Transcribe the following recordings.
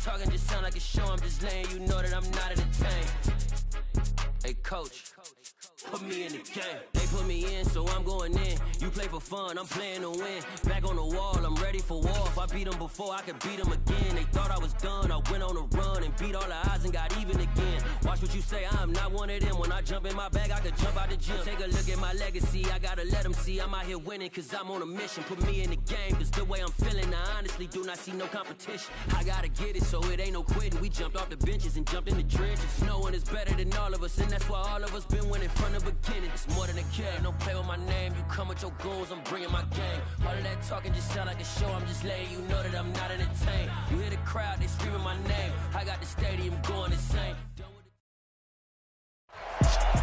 talking just sound like a show. I'm just letting you know that I'm not entertained. Hey, coach, put me in the game. They put me in, so I'm going in. You play for fun, I'm playing to win. Back on the wall, I'm ready for war. If I beat them before, I could beat them again. They thought I was done, I went on a run and beat all the odds and got even again. Watch what you say, I'm not one of them. When I jump in my bag, I could jump out the gym. Take a look at my legacy, I gotta let them see I'm out here winning, cause I'm on a mission. Put me in the game, cause the way I'm feeling, I honestly do not see no competition. I gotta get it, so it ain't no quitting. We jumped off the benches and jumped in the trenches. No one is better than all of us, and that's why all of us been winning from the beginning. It's more than a game, don't play with my name. You come with your goons, I'm bringing my game. All of that talking just sound like a show. I'm just letting you know that I'm not entertained. You hear the crowd, they screaming my name. I got the stadium going insane.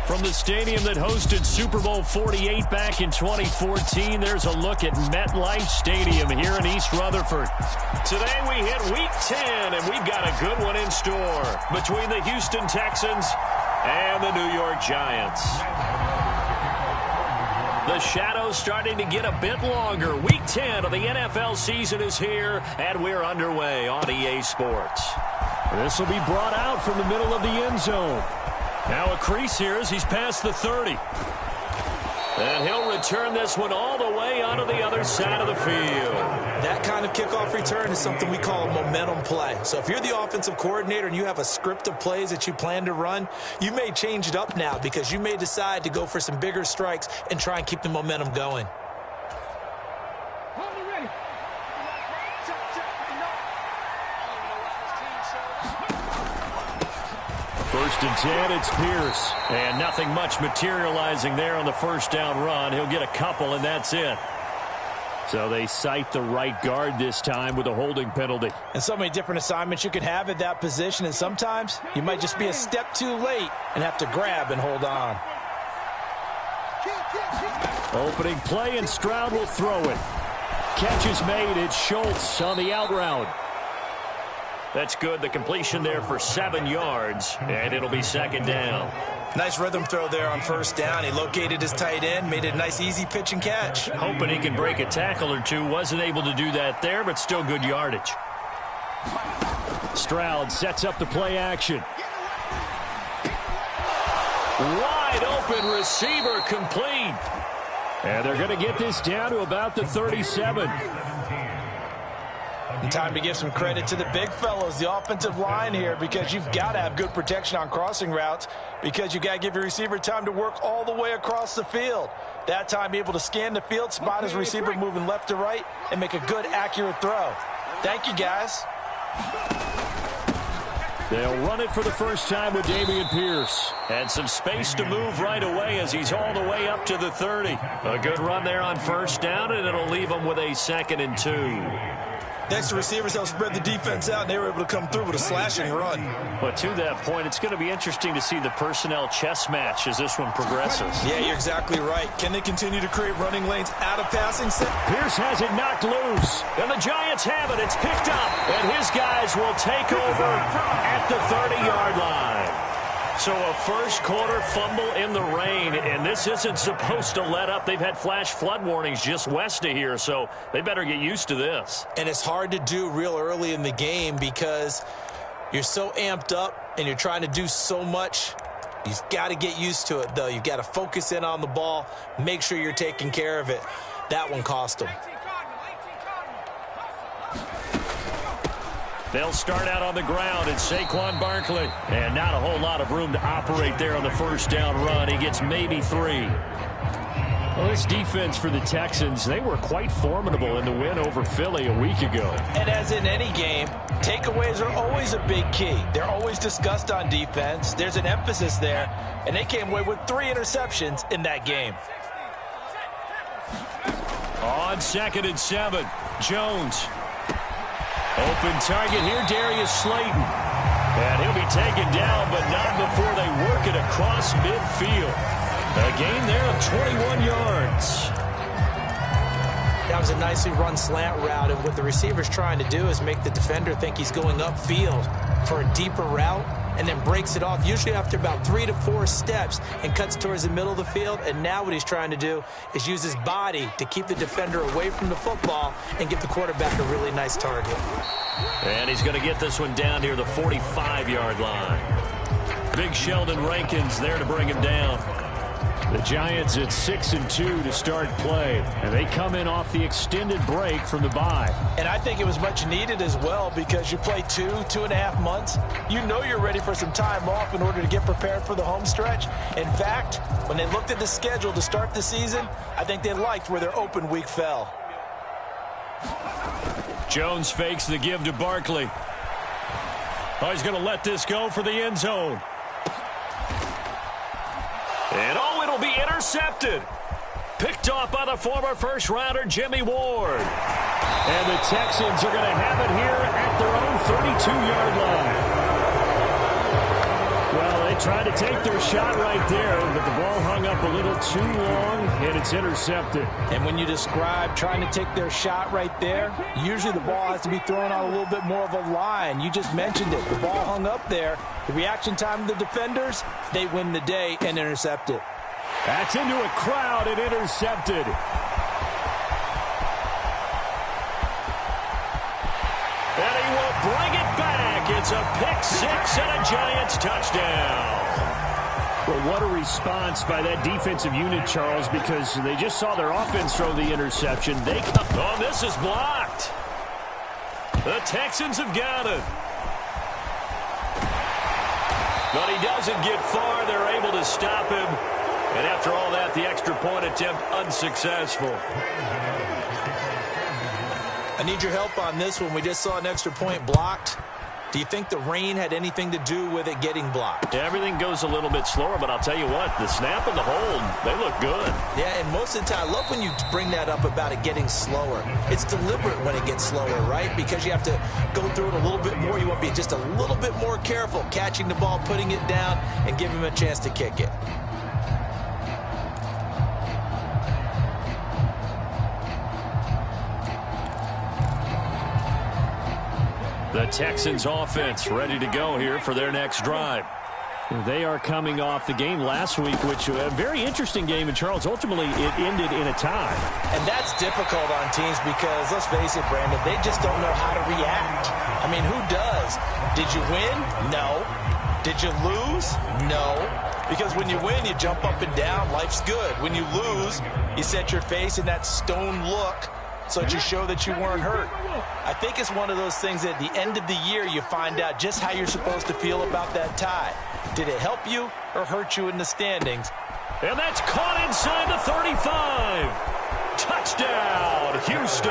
From the stadium that hosted Super Bowl 48 back in 2014, there's a look at MetLife Stadium here in East Rutherford. Today we hit Week 10, and we've got a good one in store between the Houston Texans and the New York Giants. The shadow's starting to get a bit longer. Week 10 of the NFL season is here, and we're underway on EA Sports. This will be brought out from the middle of the end zone. Now a crease here as he's past the 30. And he'll return this one all the way onto the other side of the field. That kind of kickoff return is something we call a momentum play. So if you're the offensive coordinator and you have a script of plays that you plan to run, you may change it up now because you may decide to go for some bigger strikes and try and keep the momentum going. First and 10, it's Pierce. And nothing much materializing there on the first down run. He'll get a couple, and that's it. So they cite the right guard this time with a holding penalty. And so many different assignments you can have at that position, and sometimes you might just be a step too late and have to grab and hold on. Opening play, and Stroud will throw it. Catch is made. It's Schultz on the out route. That's good. The completion there for 7 yards, and it'll be second down. Nice rhythm throw there on first down. He located his tight end, made it a nice, easy pitch and catch. Hoping he can break a tackle or two. Wasn't able to do that there, but still good yardage. Stroud sets up the play action. Wide open receiver complete. And they're going to get this down to about the 37. And time to give some credit to the big fellows, the offensive line here, because you've got to have good protection on crossing routes because you've got to give your receiver time to work all the way across the field. That time, be able to scan the field, spot his receiver moving left to right, and make a good, accurate throw. Thank you, guys. They'll run it for the first time with Dameon Pierce. And some space to move right away as he's all the way up to the 30. A good run there on first down, and it'll leave him with a 2nd and 2. Next, the receivers help spread the defense out, and they were able to come through with a slashing run. But to that point, it's going to be interesting to see the personnel chess match as this one progresses. Yeah, you're exactly right. Can they continue to create running lanes out of passing set? Pierce has it knocked loose, and the Giants have it. It's picked up, and his guys will take over at the 30-yard line. So a first quarter fumble in the rain, and this isn't supposed to let up. They've had flash flood warnings just west of here, so they better get used to this. And it's hard to do real early in the game because you're so amped up and you're trying to do so much. You've got to get used to it, though. You've got to focus in on the ball, make sure you're taking care of it. That one cost them. They'll start out on the ground, and Saquon Barkley. And not a whole lot of room to operate there on the first down run. He gets maybe 3. Well, this defense for the Texans, they were quite formidable in the win over Philly a week ago. And as in any game, takeaways are always a big key. They're always discussed on defense. There's an emphasis there, and they came away with 3 interceptions in that game. On 2nd and 7, Jones. Open target here, Darius Slayton. And he'll be taken down, but not before they work it across midfield. A gain there of 21 yards. That was a nicely run slant route, and what the receiver's trying to do is make the defender think he's going upfield for a deeper route, and then breaks it off, usually after about 3 to 4 steps, and cuts towards the middle of the field. And now what he's trying to do is use his body to keep the defender away from the football and give the quarterback a really nice target. And he's going to get this one down near the 45-yard line. Big Sheldon Rankins there to bring him down. The Giants at 6-2 to start play, and they come in off the extended break from the bye. And I think it was much needed as well, because you play 2.5 months. You know you're ready for some time off in order to get prepared for the home stretch. In fact, when they looked at the schedule to start the season, I think they liked where their open week fell. Jones fakes the give to Barkley. Oh, he's going to let this go for the end zone. And oh, it'll be intercepted. Picked off by the former first-rounder Jimmy Ward. And the Texans are going to have it here at their own 32-yard line. Well, they tried to take their shot right there, but the ball hung up a little too long, and it's intercepted. And when you describe trying to take their shot right there, usually the ball has to be thrown out a little bit more of a line. You just mentioned it. The ball hung up there. The reaction time of the defenders, they win the day and intercept it. That's into a crowd and intercepted. And he will bring it back. It's a pick six and a Giants touchdown. Well, what a response by that defensive unit, Charles, because they just saw their offense throw the interception. They come. Oh, this is blocked. The Texans have got it. But he doesn't get far. They're able to stop him. And after all that, the extra point attempt unsuccessful. I need your help on this one. We just saw an extra point blocked. Do you think the rain had anything to do with it getting blocked? Everything goes a little bit slower, but I'll tell you what, the snap and the hold, they look good. Yeah, and most of the time, I love when you bring that up about it getting slower. It's deliberate when it gets slower, right? Because you have to go through it a little bit more. You want to be just a little bit more careful catching the ball, putting it down, and giving him a chance to kick it. The Texans offense ready to go here for their next drive. They are coming off the game last week, which was a very interesting game, and Charles, ultimately it ended in a tie. And that's difficult on teams because, let's face it, Brandon, they just don't know how to react. I mean, who does? Did you win? No. Did you lose? No. Because when you win, you jump up and down. Life's good. When you lose, you set your face in that stone look so that you show that you weren't hurt. I think it's one of those things that at the end of the year you find out just how you're supposed to feel about that tie. Did it help you or hurt you in the standings? And that's caught inside the 35. Touchdown, Houston.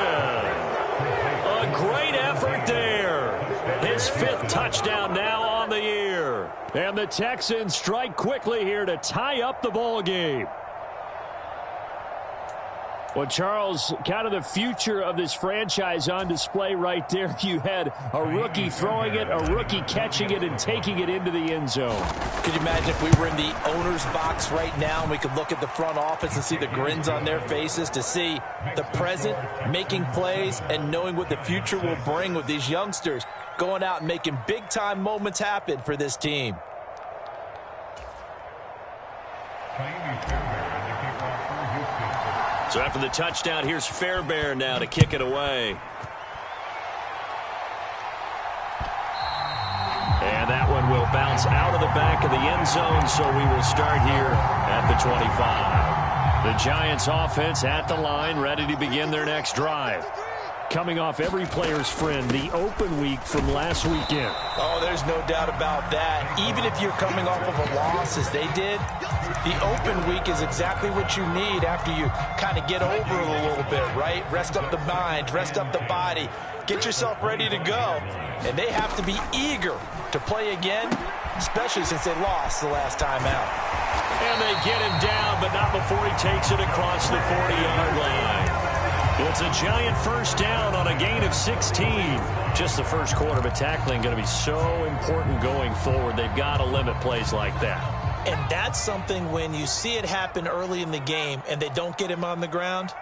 A great effort there. His 5th touchdown now on the year. And the Texans strike quickly here to tie up the ball game. Well, Charles, kind of the future of this franchise on display right there. You had a rookie throwing it, a rookie catching it, and taking it into the end zone. Could you imagine if we were in the owner's box right now and we could look at the front office and see the grins on their faces, to see the present making plays and knowing what the future will bring with these youngsters going out and making big-time moments happen for this team. So after the touchdown, here's Fairbairn now to kick it away. And that one will bounce out of the back of the end zone, so we will start here at the 25. The Giants offense at the line, ready to begin their next drive. Coming off every player's friend, the open week from last weekend. Oh, there's no doubt about that. Even if you're coming off of a loss as they did, the open week is exactly what you need after you kind of get over it a little bit, right? Rest up the mind, rest up the body, get yourself ready to go. And they have to be eager to play again, especially since they lost the last time out. And they get him down, but not before he takes it across the 40-yard line. It's a Giant first down on a gain of 16. Just the first quarter, but tackling going to be so important going forward. They've got to limit plays like that. And that's something when you see it happen early in the game and they don't get him on the ground,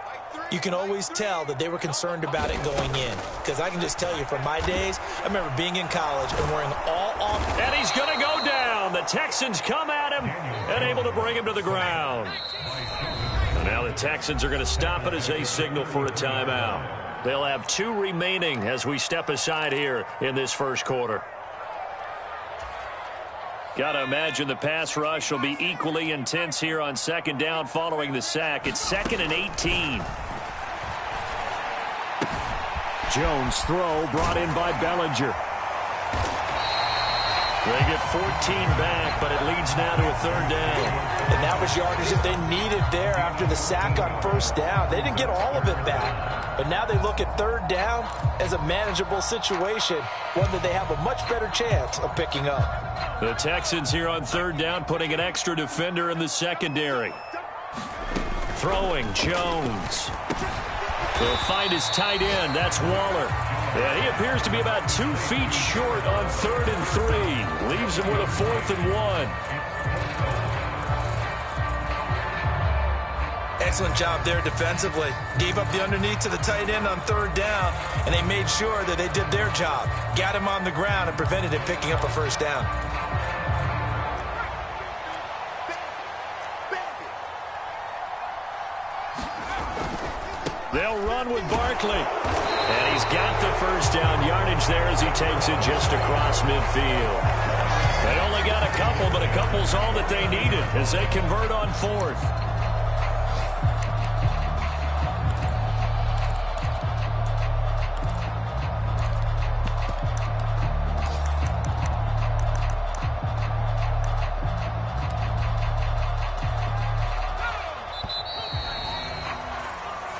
you can always tell that they were concerned about it going in. Because I can just tell you from my days, I remember being in college and wearing all off. And he's going to go down. The Texans come at him and able to bring him to the ground. And now the Texans are going to stop it as they signal for a timeout. They'll have 2 remaining as we step aside here in this first quarter. Got to imagine the pass rush will be equally intense here on second down following the sack. It's 2nd and 18. Jones throw brought in by Bellinger. They get 14 back, but it leads now to a 3rd down. And that was yardage that they needed there after the sack on 1st down. They didn't get all of it back, but now they look at 3rd down as a manageable situation, one that they have a much better chance of picking up. The Texans here on 3rd down putting an extra defender in the secondary. Throwing Jones. They'll find his tight end. That's Waller. Yeah, he appears to be about 2 feet short on 3rd and 3. Leaves him with a 4th and 1. Excellent job there defensively. Gave up the underneath to the tight end on 3rd down, and they made sure that they did their job. Got him on the ground and prevented him picking up a 1st down. They'll run with Barkley. And he's got the 1st down yardage there as he takes it just across midfield. They only got a couple, but a couple's all that they needed as they convert on 4th.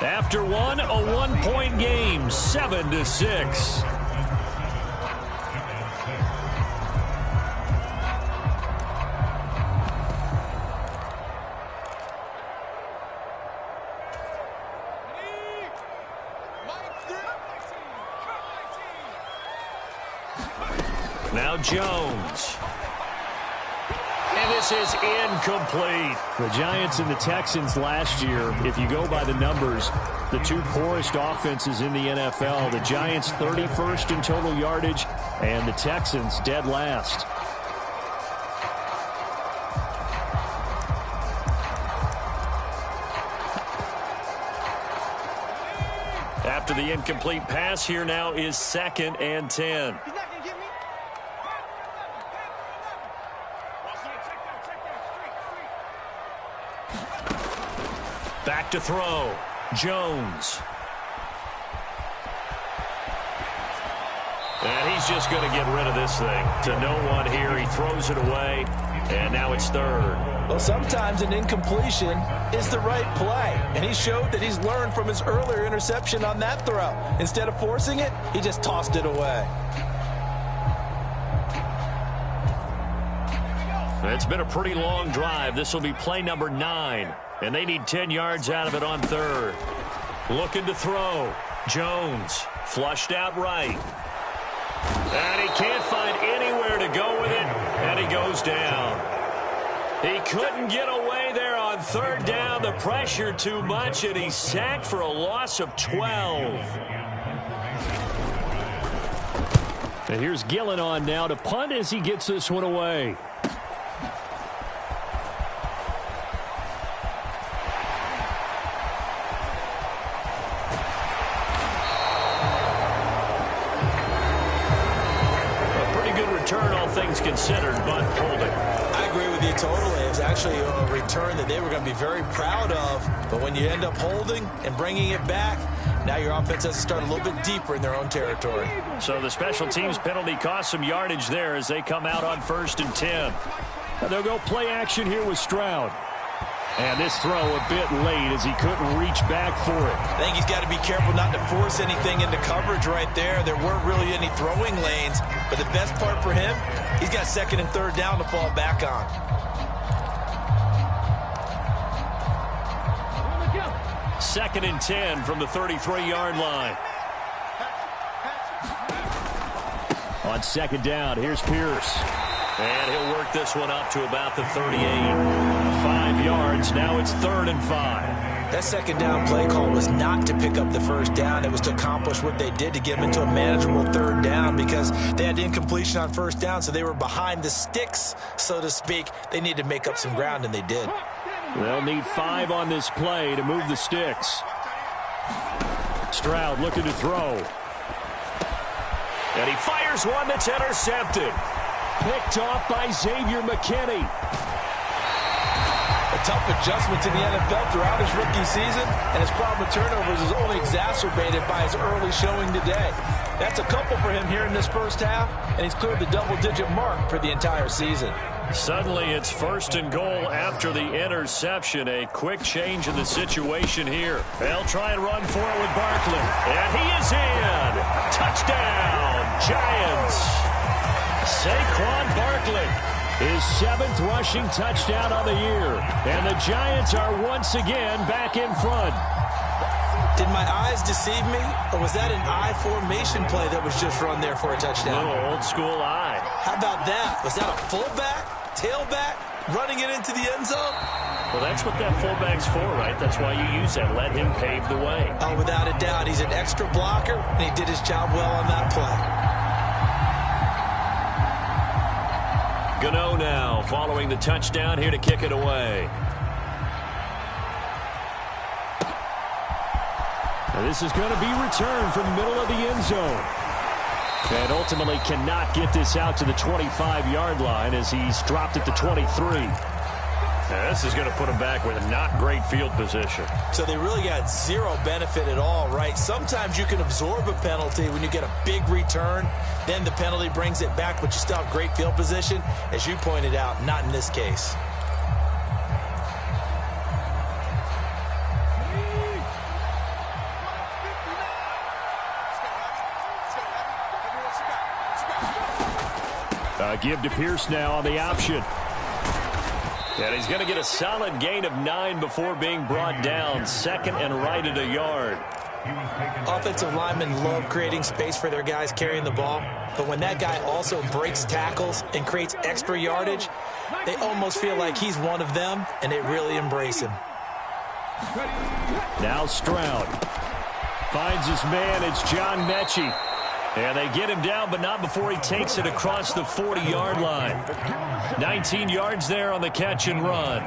After one, a 1-point game, 7-6. Now Jones. And this is incomplete. The Giants and the Texans last year, if you go by the numbers, the 2 poorest offenses in the NFL. The Giants 31st in total yardage, and the Texans dead last. After the incomplete pass, here now is 2nd and 10. Back to throw. Jones. And he's just going to get rid of this thing. To no one here. He throws it away. And now it's 3rd. Well, sometimes an incompletion is the right play. And he showed that he's learned from his earlier interception on that throw. Instead of forcing it, he just tossed it away. It's been a pretty long drive. This will be play number 9. And they need 10 yards out of it on 3rd. Looking to throw. Jones flushed out right. And he can't find anywhere to go with it. And he goes down. He couldn't get away there on 3rd down. The pressure too much. And he's sacked for a loss of 12. And here's Gillen on now to punt as he gets this one away. Things considered, but holding. I agree with you totally. It was actually a return that they were going to be very proud of. But when you end up holding and bringing it back, now your offense has to start a little bit deeper in their own territory. So the special teams penalty cost some yardage there as they come out on 1st and 10. And they'll go play action here with Stroud. And this throw a bit late as he couldn't reach back for it. I think he's got to be careful not to force anything into coverage right there. There weren't really any throwing lanes. But the best part for him, he's got 2nd and 3rd down to fall back on. Second and 10 from the 33-yard line. On 2nd down, here's Pierce. And he'll work this one up to about the 38. 5 yards. Now it's 3rd and 5. That second down play call was not to pick up the first down. It was to accomplish what they did, to get them into a manageable third down, because they had incompletion on first down, so they were behind the sticks, so to speak. They needed to make up some ground, and they did. They'll need 5 on this play to move the sticks. Stroud looking to throw. And he fires one that's intercepted. Picked off by Xavier McKinney. A tough adjustment to the NFL throughout his rookie season, and his problem with turnovers is only exacerbated by his early showing today. That's a couple for him here in this first half, and he's cleared the double-digit mark for the entire season. Suddenly it's 1st and goal after the interception. A quick change in the situation here. They'll try and run for it with Barkley. And he is in. Touchdown, Giants. Saquon Barkley. His 7th rushing touchdown on the year. And the Giants are once again back in front. Did my eyes deceive me, or was that an I formation play that was just run there for a touchdown? Little old school eye. How about that? Was that a fullback, tailback, running it into the end zone? Well, that's what that fullback's for, right? That's why you use that. Let him pave the way. Oh, without a doubt. He's an extra blocker, and he did his job well on that play. Gano now following the touchdown, here to kick it away. And this is going to be returned from the middle of the end zone. And ultimately cannot get this out to the 25-yard line as he's dropped at the 23. Now, this is going to put him back with a not great field position. So they really got zero benefit at all, right? Sometimes you can absorb a penalty when you get a big return. Then the penalty brings it back, but you still have great field position. As you pointed out, not in this case. Give to Pierce now on the option. And he's going to get a solid gain of 9 before being brought down. 2nd and right at a yard. Offensive linemen love creating space for their guys carrying the ball. But when that guy also breaks tackles and creates extra yardage, they almost feel like he's one of them, and they really embrace him. Now Stroud finds his man. It's John Mechie. And they get him down, but not before he takes it across the 40-yard line. 19 yards there on the catch and run.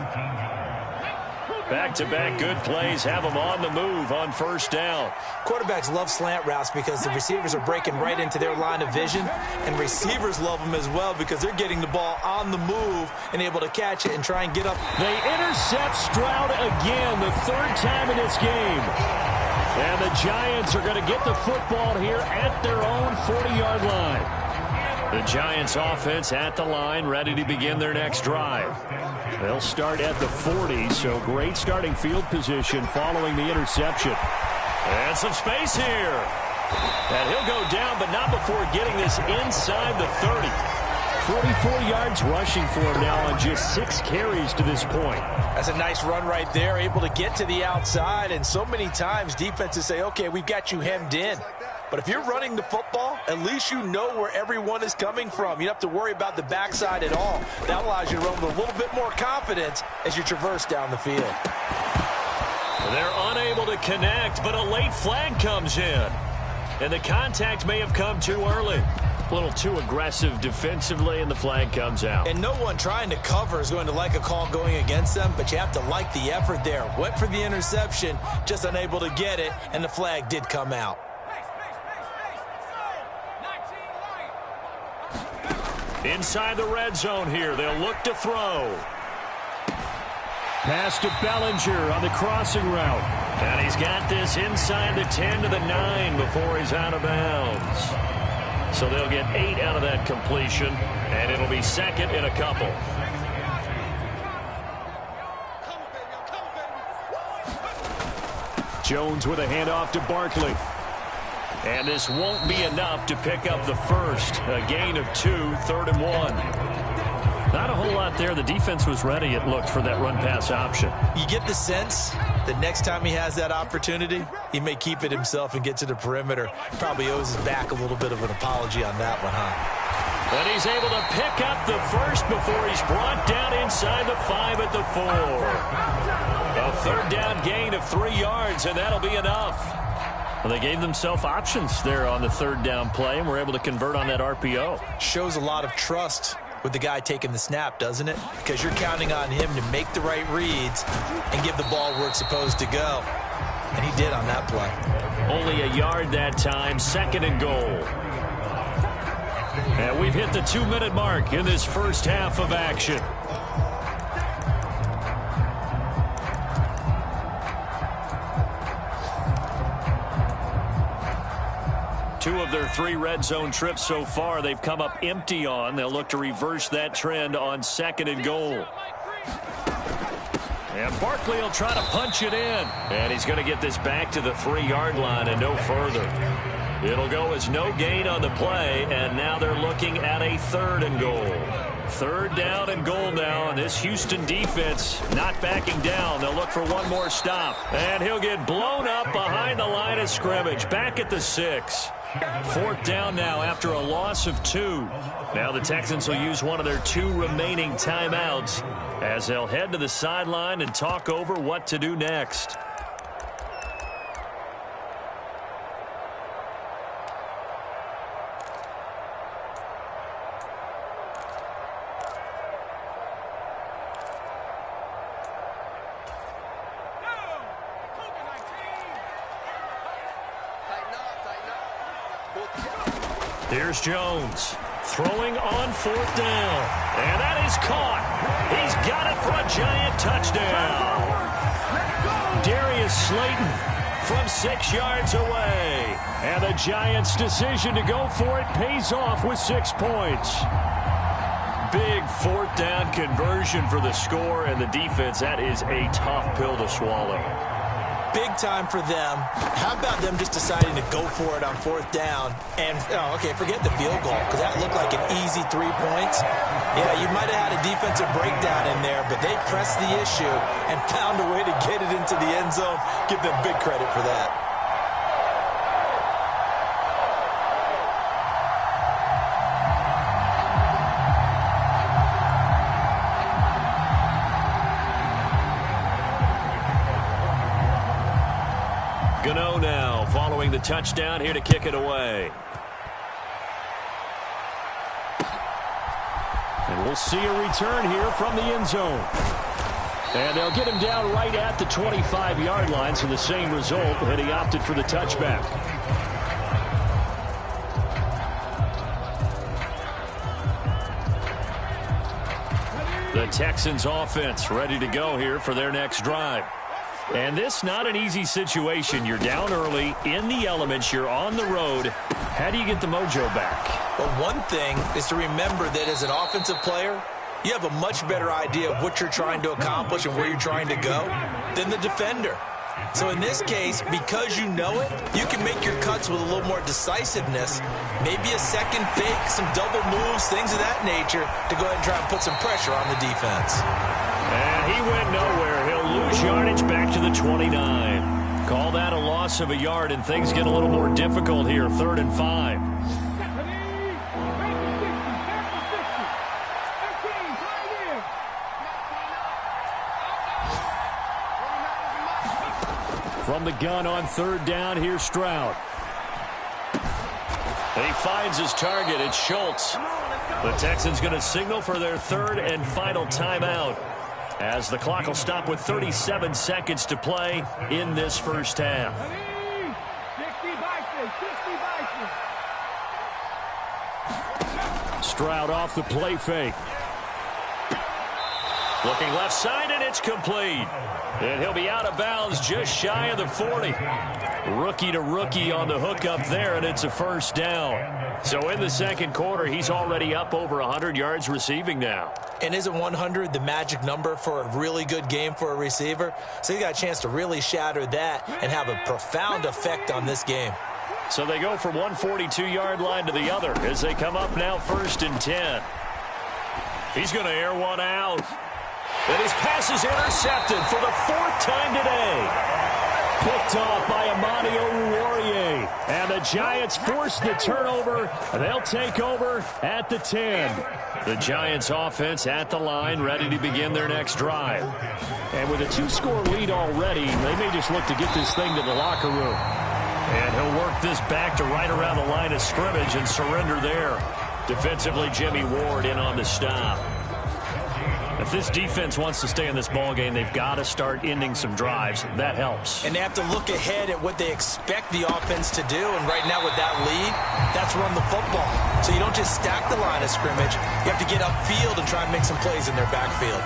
Back-to-back good plays have him on the move on first down. Quarterbacks love slant routes because the receivers are breaking right into their line of vision, and receivers love them as well because they're getting the ball on the move and able to catch it and try and get up. They intercept Stroud again, the 3rd time in this game. And the Giants are going to get the football here at their own 40-yard line. The Giants offense at the line, ready to begin their next drive. They'll start at the 40, so great starting field position following the interception. And some space here. And he'll go down, but not before getting this inside the 30. 44 yards rushing for him now on just 6 carries to this point. That's a nice run right there, able to get to the outside. And so many times defenses say, okay, we've got you hemmed in. But if you're running the football, at least you know where everyone is coming from. You don't have to worry about the backside at all. That allows you to run with a little bit more confidence as you traverse down the field. They're unable to connect, but a late flag comes in. And the contact may have come too early. A little too aggressive defensively, and the flag comes out. And no one trying to cover is going to like a call going against them, but you have to like the effort there. Went for the interception, just unable to get it, and the flag did come out. Inside the red zone here, they'll look to throw. Pass to Bellinger on the crossing route. And he's got this inside the 10 to the 9 before he's out of bounds. So they'll get 8 out of that completion, and it'll be 2nd and a couple. Jones with a handoff to Barkley. And this won't be enough to pick up the first. A gain of 2, 3rd and 1. Not a whole lot there. The defense was ready, it looked, for that run-pass option. You get the sense that next time he has that opportunity, he may keep it himself and get to the perimeter. Probably owes his back a little bit of an apology on that one, huh? And he's able to pick up the first before he's brought down inside the 5 at the 4. A third down gain of 3 yards, and that'll be enough. Well, they gave themselves options there on the third down play, and were able to convert on that RPO. Shows a lot of trust with the guy taking the snap, doesn't it? Because you're counting on him to make the right reads and give the ball where it's supposed to go. And he did on that play. Only a yard that time, 2nd and goal. And we've hit the 2-minute mark in this first half of action. Two of their 3 red zone trips so far, they've come up empty on. They'll look to reverse that trend on 2nd and goal. And Barkley will try to punch it in. And he's going to get this back to the 3-yard line and no further. It'll go as no gain on the play, and now they're looking at a 3rd and goal. 3rd down and goal now, and this Houston defense not backing down. They'll look for one more stop. And he'll get blown up behind the line of scrimmage, back at the 6. 4th down now after a loss of 2. Now the Texans will use one of their 2 remaining timeouts as they'll head to the sideline and talk over what to do next. Here's Jones throwing on 4th down. And that is caught. He's got it for a giant touchdown. Darius Slayton from 6 yards away. And the Giants' decision to go for it pays off with 6 points. Big 4th down conversion for the score, and the defense, that is a tough pill to swallow. Big time for them. How about them just deciding to go for it on 4th down? And, okay, forget the field goal, because that looked like an easy 3 points. Yeah, you might have had a defensive breakdown in there, but they pressed the issue and found a way to get it into the end zone. Give them big credit for that. Gano now following the touchdown here to kick it away. And we'll see a return here from the end zone. And they'll get him down right at the 25-yard line, so the same result, and he opted for the touchback. The Texans offense ready to go here for their next drive. And this not an easy situation. You're down early, in the elements, you're on the road. How do you get the mojo back? Well, one thing is to remember that as an offensive player, you have a much better idea of what you're trying to accomplish and where you're trying to go than the defender. So in this case, because you know it, you can make your cuts with a little more decisiveness, maybe a second fake, some double moves, things of that nature, to go ahead and try and put some pressure on the defense. And he went nowhere. He'll lose yardage back to the 29. Call that a loss of a yard, and things get a little more difficult here. 3rd and 5. From the gun on 3rd down, here's Stroud. And he finds his target. It's Schultz. The Texans going to signal for their 3rd and final timeout, as the clock will stop with 37 seconds to play in this first half. Stroud off the play fake. Looking left side, and it's complete. And he'll be out of bounds just shy of the 40. Rookie to rookie on the hookup there, and it's a first down. So in the second quarter, he's already up over 100 yards receiving now. And isn't 100 the magic number for a really good game for a receiver? So he got a chance to really shatter that and have a profound effect on this game. So they go from 142-yard line to the other as they come up now 1st and 10. He's going to air one out. And his pass is intercepted for the 4th time today. Picked off by Amani Oruwariye. And the Giants force the turnover. They'll take over at the 10. The Giants offense at the line, ready to begin their next drive. And with a 2-score lead already, they may just look to get this thing to the locker room. And he'll work this back to right around the line of scrimmage and surrender there. Defensively, Jimmy Ward in on the stop. If this defense wants to stay in this ballgame, they've got to start ending some drives. That helps. And they have to look ahead at what they expect the offense to do. And right now with that lead, that's run the football. So you don't just stack the line of scrimmage. You have to get upfield and try and make some plays in their backfield.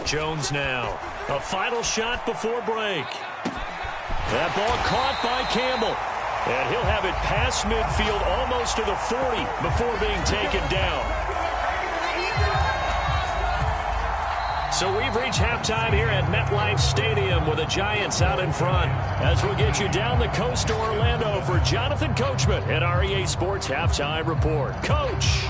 Jones now. A final shot before break. That ball caught by Campbell. And he'll have it past midfield almost to the 40 before being taken down. So we've reached halftime here at MetLife Stadium with the Giants out in front. As we'll get you down the coast to Orlando for Jonathan Coachman at our EA Sports Halftime Report. Coach.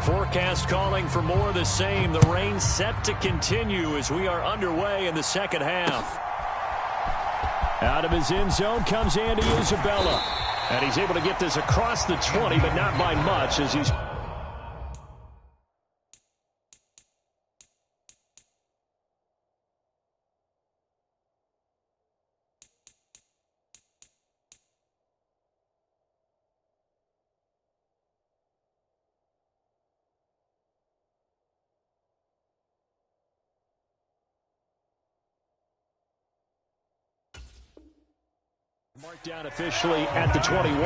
Forecast calling for more of the same. The rain set to continue as we are underway in the second half. Out of his end zone comes Andy Isabella. And he's able to get this across the 20, but not by much as he's... Marked down officially at the 21.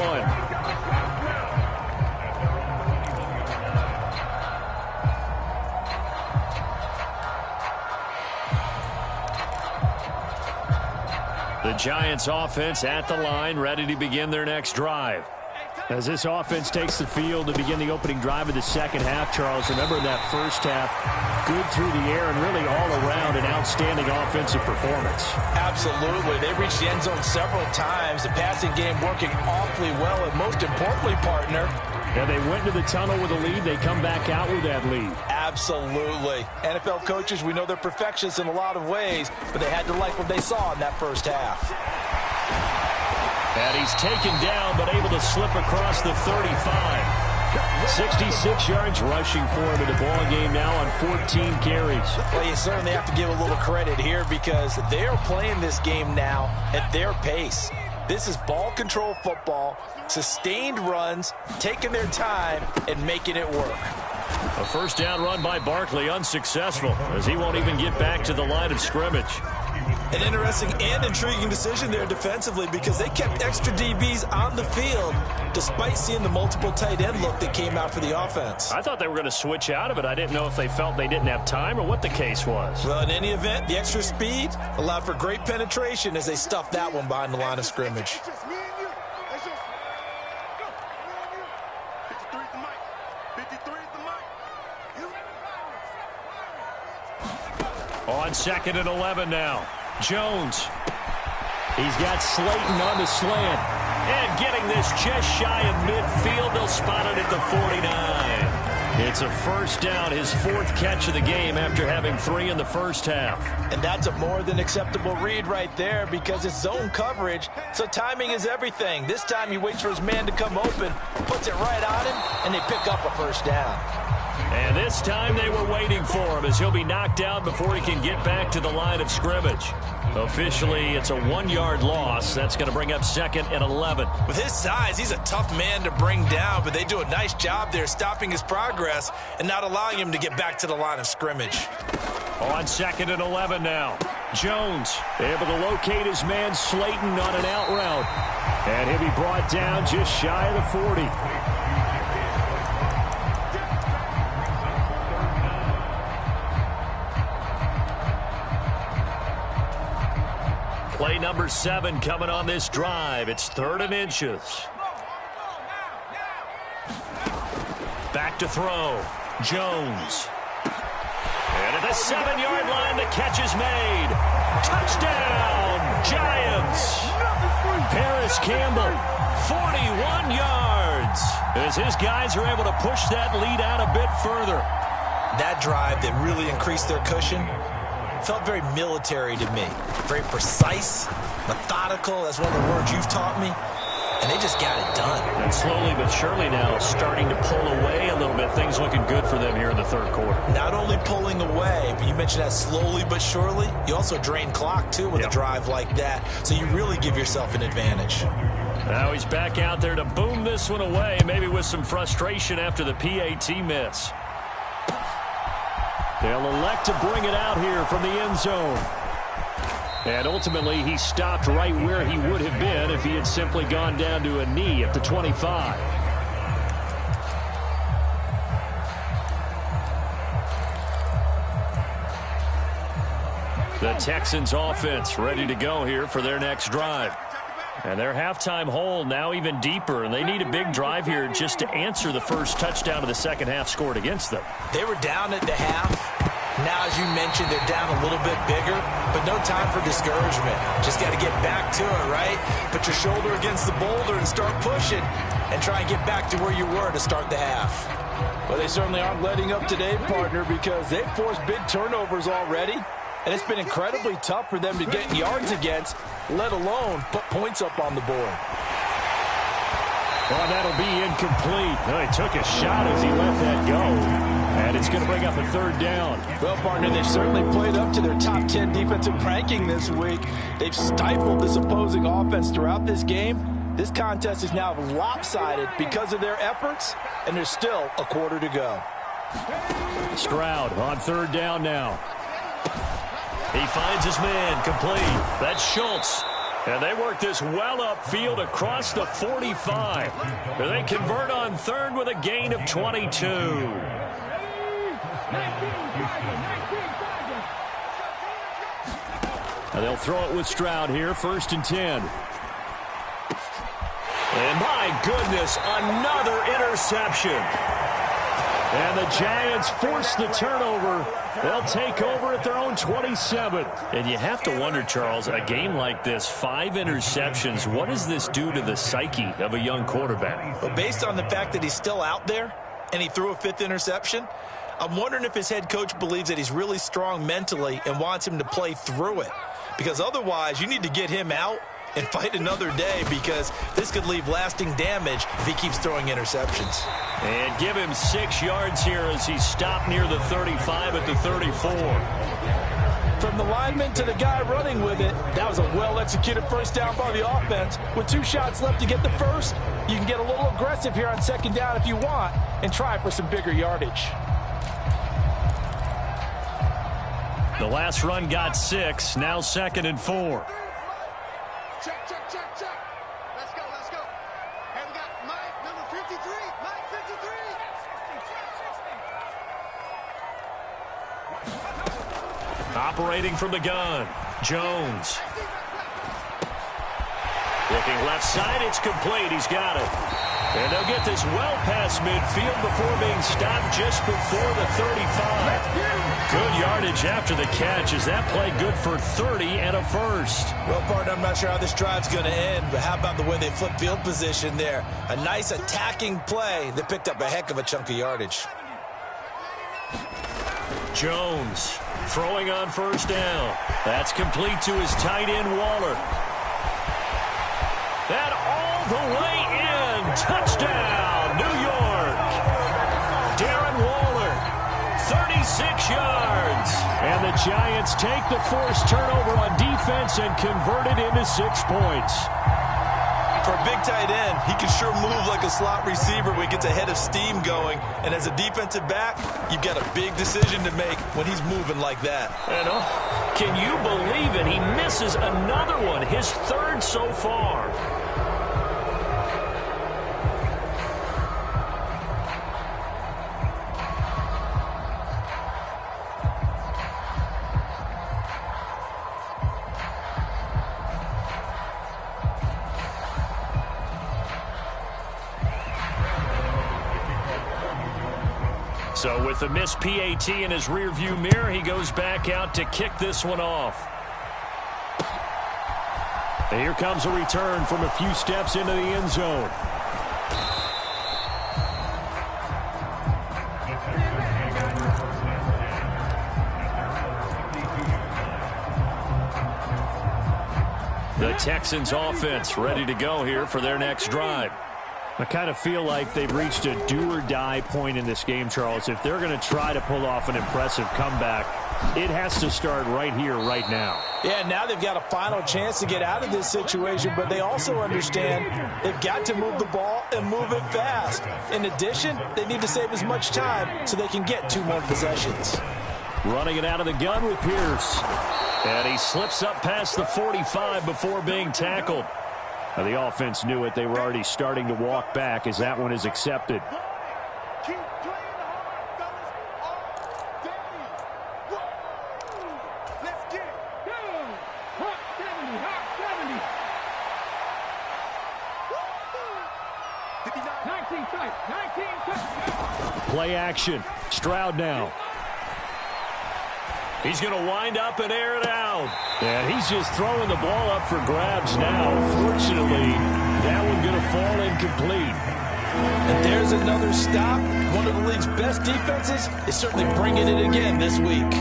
The Giants offense at the line, ready to begin their next drive. As this offense takes the field to begin the opening drive of the second half, Charles, remember that first half, good through the air and really all around an outstanding offensive performance. Absolutely. They reached the end zone several times. The passing game working awfully well, and most importantly, partner. Yeah, they went to the tunnel with a lead. They come back out with that lead. Absolutely. NFL coaches, we know they're perfectionists in a lot of ways, but they had to like what they saw in that first half. And he's taken down, but able to slip across the 35. 66 yards rushing for him in the ball game now on 14 carries. Well, you certainly have to give a little credit here because they're playing this game now at their pace. This is ball control football, sustained runs, taking their time, and making it work. A first down run by Barkley, unsuccessful, as he won't even get back to the line of scrimmage. An interesting and intriguing decision there defensively because they kept extra DBs on the field despite seeing the multiple tight end look that came out for the offense. I thought they were going to switch out of it. I didn't know if they felt they didn't have time or what the case was. Well, in any event, the extra speed allowed for great penetration as they stuffed that one behind the line of scrimmage. On 2nd and 11 now. Jones. He's got Slayton on the slant. And getting this just shy of midfield. They'll spot it at the 49. It's a first down, his 4th catch of the game after having 3 in the first half. And that's a more than acceptable read right there because it's zone coverage, so timing is everything. This time he waits for his man to come open, puts it right on him, and they pick up a first down. And this time they were waiting for him as he'll be knocked out before he can get back to the line of scrimmage. Officially, it's a 1-yard loss. That's going to bring up 2nd and 11. With his size, he's a tough man to bring down, but they do a nice job there stopping his progress and not allowing him to get back to the line of scrimmage. On 2nd and 11 now. Jones able to locate his man Slayton on an out route. And he'll be brought down just shy of the 40. Play number 7 coming on this drive. It's 3rd and inches. Back to throw. Jones. And at the 7-yard line, the catch is made. Touchdown, Giants. Paris Campbell, 41 yards. As his guys are able to push that lead out a bit further. That drive that really increased their cushion felt very military to me. Very precise, methodical. That's one of the words you've taught me. And they just got it done. And slowly but surely now starting to pull away a little bit. Things looking good for them here in the 3rd quarter. Not only pulling away, but you mentioned that slowly but surely. You also drain clock, too, with a drive like that. So you really give yourself an advantage. Now he's back out there to boom this one away, maybe with some frustration after the PAT miss. They'll elect to bring it out here from the end zone. And ultimately, he stopped right where he would have been if he had simply gone down to a knee at the 25. The Texans offense ready to go here for their next drive. And their halftime hole now even deeper, and they need a big drive here just to answer the first touchdown of the second half scored against them. They were down at the half. Now, as you mentioned, they're down a little bit bigger, but no time for discouragement. Just got to get back to it, right? Put your shoulder against the boulder and start pushing and try and get back to where you were to start the half. Well, they certainly aren't letting up today, partner, because they've forced big turnovers already, and it's been incredibly tough for them to get yards against, let alone put points up on the board. Well, that'll be incomplete. Well, he took a shot as he let that go. And it's going to bring up a 3rd down. Well, partner, they've certainly played up to their top 10 defensive ranking this week. They've stifled this opposing offense throughout this game. This contest is now lopsided because of their efforts, and there's still a quarter to go. Stroud on 3rd down now. He finds his man, complete. That's Schultz. And they work this well upfield across the 45. They convert on 3rd with a gain of 22. And they'll throw it with Stroud here, 1st and 10. And my goodness, another interception. And the Giants force the turnover. They'll take over at their own 27. And you have to wonder, Charles, a game like this, 5 interceptions, what does this do to the psyche of a young quarterback? Well, based on the fact that he's still out there and he threw a 5th interception, I'm wondering if his head coach believes that he's really strong mentally and wants him to play through it. Because otherwise, you need to get him out and fight another day, because this could leave lasting damage if he keeps throwing interceptions. And give him 6 yards here as he stopped near the 35 at the 34. From the lineman to the guy running with it, that was a well-executed 1st down by the offense. With 2 shots left to get the 1st, you can get a little aggressive here on 2nd down if you want and try for some bigger yardage. The last run got 6, now 2nd and 4. Check. Let's go. Hey, we got Mike, number 53. Mike, 53. Operating from the gun, Jones. Looking left side, it's complete. He's got it. And they'll get this well past midfield before being stopped just before the 35. Good yardage after the catch. Is that play good for 30 and a 1st? Well, partner, I'm not sure how this drive's going to end, but how about the way they flip field position there? A nice attacking play that picked up a heck of a chunk of yardage. Jones throwing on 1st down. That's complete to his tight end, Waller. That all the way in. Touchdown, New York. Darren Waller, 36 yards. And the Giants take the forced turnover on defense and convert it into 6 points. For a big tight end, he can sure move like a slot receiver when he gets a head of steam going. And as a defensive back, you've got a big decision to make when he's moving like that. And can you believe it? He misses another one, his 3rd so far. So with the missed PAT in his rearview mirror, he goes back out to kick this one off. And here comes a return from a few steps into the end zone. The Texans offense ready to go here for their next drive. I kind of feel like they've reached a do-or-die point in this game, Charles. If they're going to try to pull off an impressive comeback, it has to start right here, right now. Yeah, now they've got a final chance to get out of this situation, but they also understand they've got to move the ball and move it fast. In addition, they need to save as much time so they can get 2 more possessions. Running it out of the gun with Pierce. And he slips up past the 45 before being tackled. Now, the offense knew it. They were already starting to walk back as that one is accepted. Keep playing hard, fellas, all day. Woo! Let's get it. Hot 70, hot 70. 19 tight, 19 tight. Play action. Stroud now. He's going to wind up and air it out. And he's just throwing the ball up for grabs now. Fortunately, that one going to fall incomplete. And there's another stop. One of the league's best defenses is certainly bringing it again this week.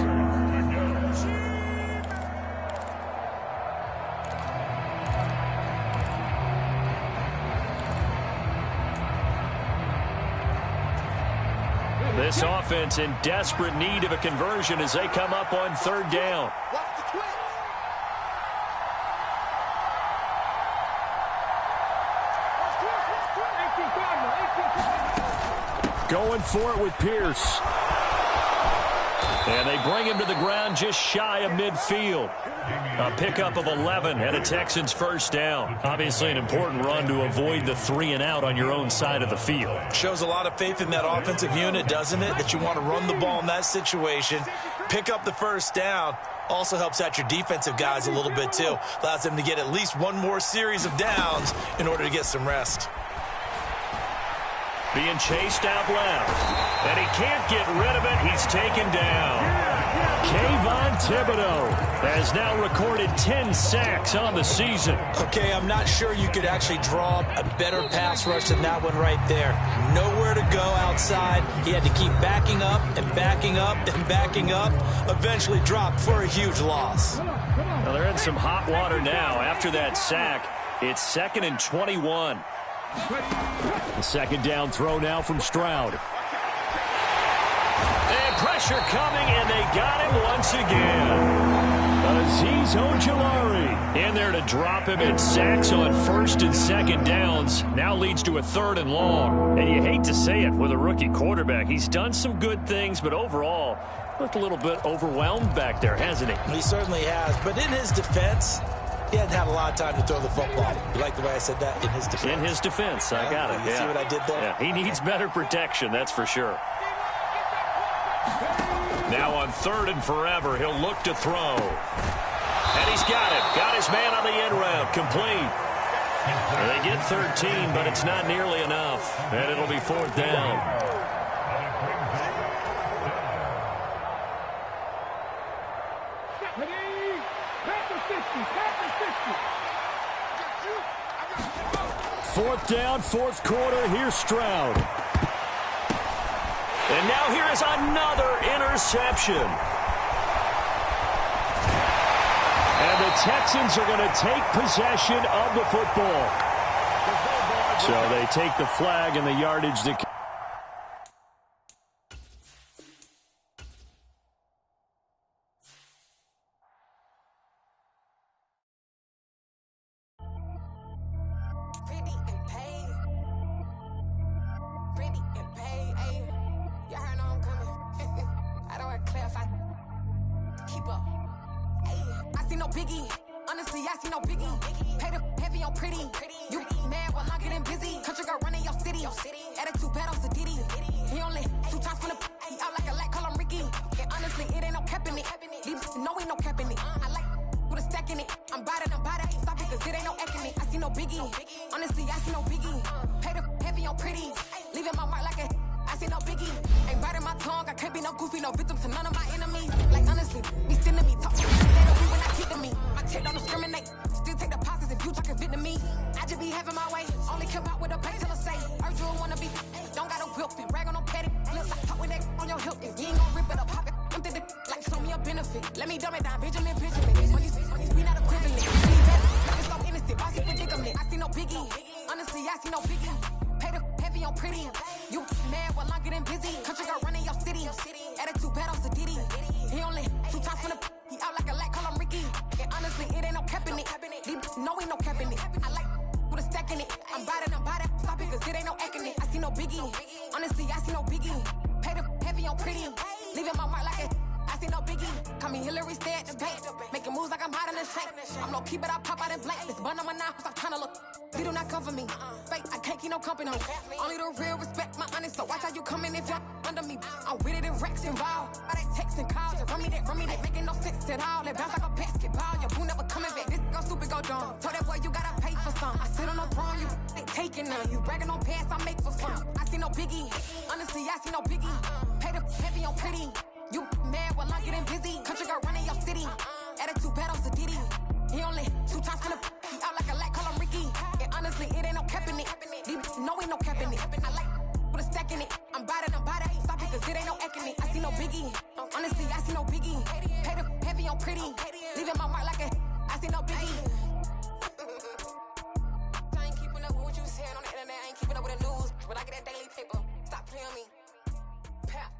This offense in desperate need of a conversion as they come up on 3rd down. Watch the twist. Going for it with Pierce. And they bring him to the ground just shy of midfield. A pickup of 11 and a Texans first down. Obviously an important run to avoid the 3 and out on your own side of the field. Shows a lot of faith in that offensive unit, doesn't it? That you want to run the ball in that situation. Pick up the first down. Also helps out your defensive guys a little bit too. Allows them to get at least one more series of downs in order to get some rest. Being chased out left. And he can't get rid of it. He's taken down. Kayvon Thibodeau has now recorded 10 sacks on the season. Okay, I'm not sure you could actually draw a better pass rush than that one right there. Nowhere to go outside. He had to keep backing up and backing up and backing up. Eventually dropped for a huge loss. Well, they're in some hot water now. After that sack, it's 2nd and 21. The 2nd down throw now from Stroud. And pressure coming, and they got him once again. Azeez Ojulari in there to drop him, and sacks on 1st and 2nd downs. Now leads to a 3rd and long. And you hate to say it with a rookie quarterback. He's done some good things, but overall, looked a little bit overwhelmed back there, hasn't he? He certainly has. But in his defense, he hadn't had a lot of time to throw the football. You like the way I said that? In his defense. In his defense. I got it. You see what I did there? Yeah, he needs better protection, that's for sure. Now on 3rd and forever, he'll look to throw. And he's got it. Got his man on the end route. Complete. And they get 13, but it's not nearly enough. And it'll be 4th down. Fourth down, 4th quarter. Here's Stroud. And now here is another interception. And the Texans are going to take possession of the football. So they take the flag and the yardage that... I see no biggie. Ain't biting my tongue, I can't be no goofy, no victim to none of my enemies. Like honestly, be sending me talk. They don't be when I get to me. My check don't discriminate. Still take deposits if you talking Vietnamese. I just be having my way. Only care about what the pay till I say. Urge you wanna be. Don't got a whip and brag on no petty. Lips like talk with that on your hip. If you ain't gon' rip it up, pop it. Empty the like show me a benefit. Let me dumb it down, Benjamin. Money, we not equivalent. Like it's so innocent, bossy predicament. I see no biggie. Honestly, I see no biggie. Pay the heavy on pretty. You mad while I'm getting busy. Country girl running your city. Attitude bad on Sadidi. He only 2 times from the he out like a light, call him Ricky. And honestly, it ain't no cap in it. No, ain't no cap in it. I like with a stack in it. I'm by that. Stop it, cause it ain't no acting it. I see no biggie. Honestly, I see no biggie. Pay the heavy on pretty. Leaving my mark like a I see no biggie. Call me Hillary, stay at the bank. Making moves like I'm hot in the shank. I'm low key, but I pop out in blank. This bun on my knife, stop trying to look. They do not come for me. Fake, I can't keep no company. Only the real respect my honest. So watch how you coming if y'all under me. I'm with it in Rex involved. I they text and calls. Run me that. Making no sense at all. It bounce like a basketball. Your boo never coming back. This go stupid, go dumb. Told that boy you gotta pay for some. I sit on no throne, you they taking none. You bragging on pants, I make for fun. I see no biggie. Honestly, I see no biggie. Pay the heavy on pretty. You mad while I'm getting busy. Country girl running your city. Attitude bad on Sadidi. He only 2 times from the he out like a light, call him Ricky. And honestly, it ain't no cap in it. No, ain't no cap in it. I like with a stack in it. I'm by that. Stop it, cause it ain't no acting it. I see no biggie. Honestly, I see no biggie. Pay the heavy on pretty. Leaving my mark like a I see no biggie. I ain't keeping up with what you saying on the internet. I ain't keeping up with the news. But I get that daily paper. Stop playing me. Pap.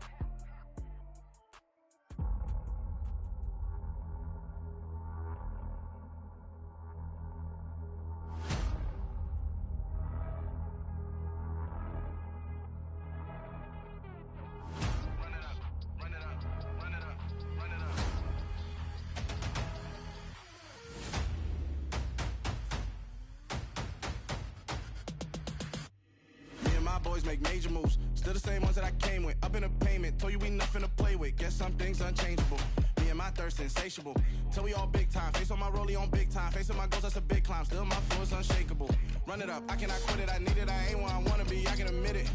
Boys make major moves, still the same ones that I came with. Up in a payment, told you we nothing to play with. Guess some things unchangeable. Me and my thirst insatiable. Till we all big time. Face on my rollie on big time. Facing my goals, that's a big climb. Still my flow is unshakable. Run it up, I cannot quit it. I need it, I ain't where I wanna be. I can admit it.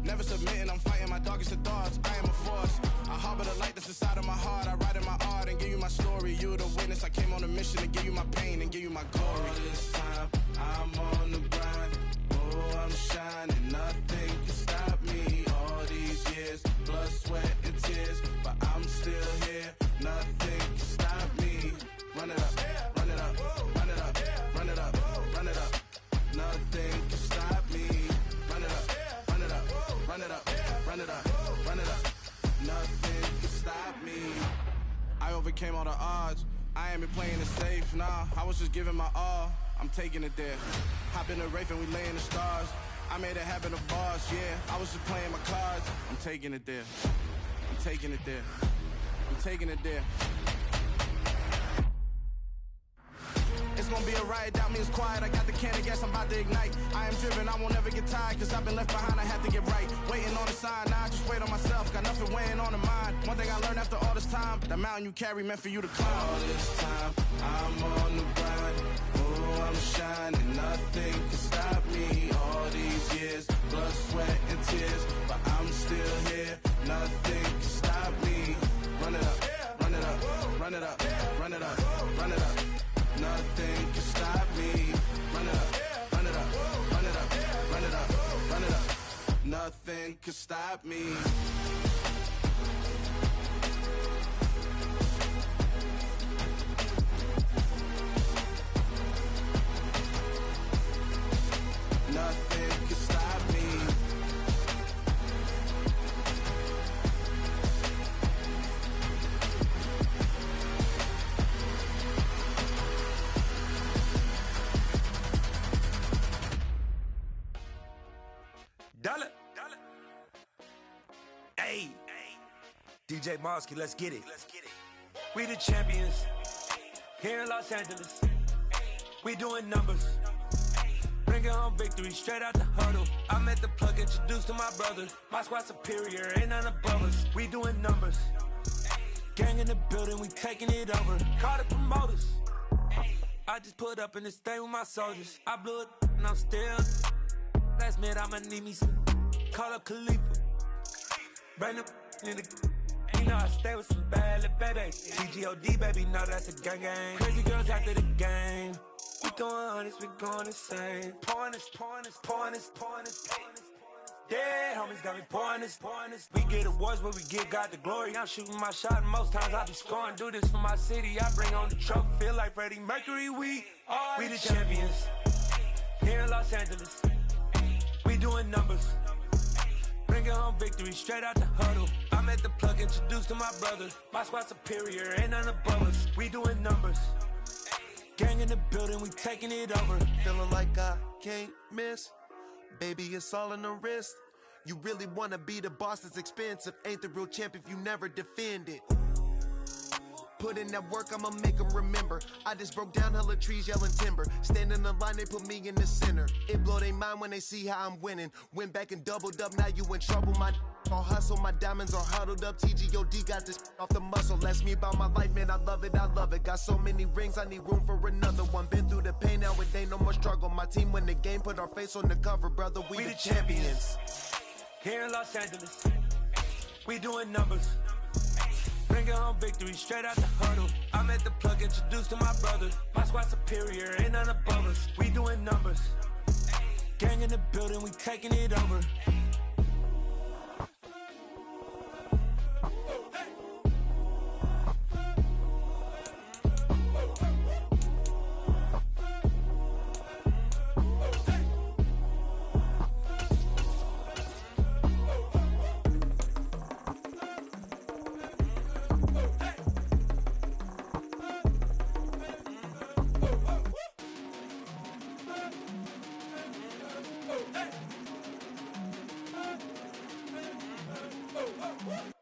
Never submitting, I'm fighting my darkest of thoughts. I am a force. I harbor the light that's inside of my heart. I write in my art and give you my story. You the witness. I came on a mission to give you my pain and give you my glory. All this time, I'm on the grind. Oh, I'm shining, nothing can stop me. All these years, blood, sweat, and tears, but I'm still here. Nothing can stop me. Run it up, run it up, run it up, run it up, run it up. Nothing can stop me. Run it up, run it up, run it up, run it up, run it up. Nothing can stop me. I overcame all the odds. I ain't been playing it safe, nah. I was just giving my all. I'm taking it there. Hop in the Wraith and we lay in the stars. I made it happen to bars, yeah. I was just playing my cards. I'm taking it there. I'm taking it there. I'm taking it there. It's gonna be a riot, doubt me it's quiet. I got the can of gas, I'm about to ignite. I am driven, I won't ever get tired, cause I've been left behind, I have to get right. Waiting on the sign, now I just wait on myself. Got nothing weighing on the mind. One thing I learned after all this time, that mountain you carry meant for you to climb. All this time, I'm on the grind. Oh, I'm shining, nothing can stop me. All these years, blood, sweat, and tears, but I'm still here. Nothing can stop me. Run it up, run it up, run it up, run it up, run it up. Nothing can stop me. Run it up, run it up, run it up, run it up, run it up. Nothing can stop me. Nothing can stop me. Dollar. Hey, DJ Mosky, let's get it. We the champions here in Los Angeles. We doing numbers. Bringing home victory straight out the huddle. I met the plug, introduced to my brother. My squad superior, ain't none above us. We doing numbers. Gang in the building, we taking it over. Call the promoters. I just put up in this thing with my soldiers. I blew it and I'm still. Last minute I'ma need me some. Call up Khalifa. Brand new in the. You know I stay with some bad little baby. TGOD, baby, know that's a gang gang. Crazy girls after the game. We throwing hundreds, we going insane. Pouring this. Yeah, homies got me pouring this. We get awards, but we give God the glory. I'm shooting my shot, and most times I be scoring. Do this for my city, I bring on the trophy. Feel like Freddie Mercury, we the champions. Here in Los Angeles, we doing numbers. Bringing home victory straight out the huddle. I'm at the plug, introduced to my brothers. My squad superior, ain't none above us. We doing numbers. Gang in the building, we taking it over. Feeling like I can't miss. Baby, it's all in the wrist. You really wanna be the boss, it's expensive. Ain't the real champ if you never defend it. Put in that work, I'ma make them remember. I just broke down hella trees, yelling timber. Stand in the line, they put me in the center. It blow their mind when they see how I'm winning. Went back and doubled up, now you in trouble. My all hustle, my diamonds are huddled up. TGOD got this off the muscle. That's me about my life, man, I love it. Got so many rings, I need room for another one. Been through the pain, now it ain't no more struggle. My team win the game, put our face on the cover, brother. We the champions. Here in Los Angeles, we doing numbers. Bringing home victory straight out the huddle. I'm at the plug, introduced to my brothers. My squad superior, ain't none above us. We doing numbers. Gang in the building, we taking it over. Hey!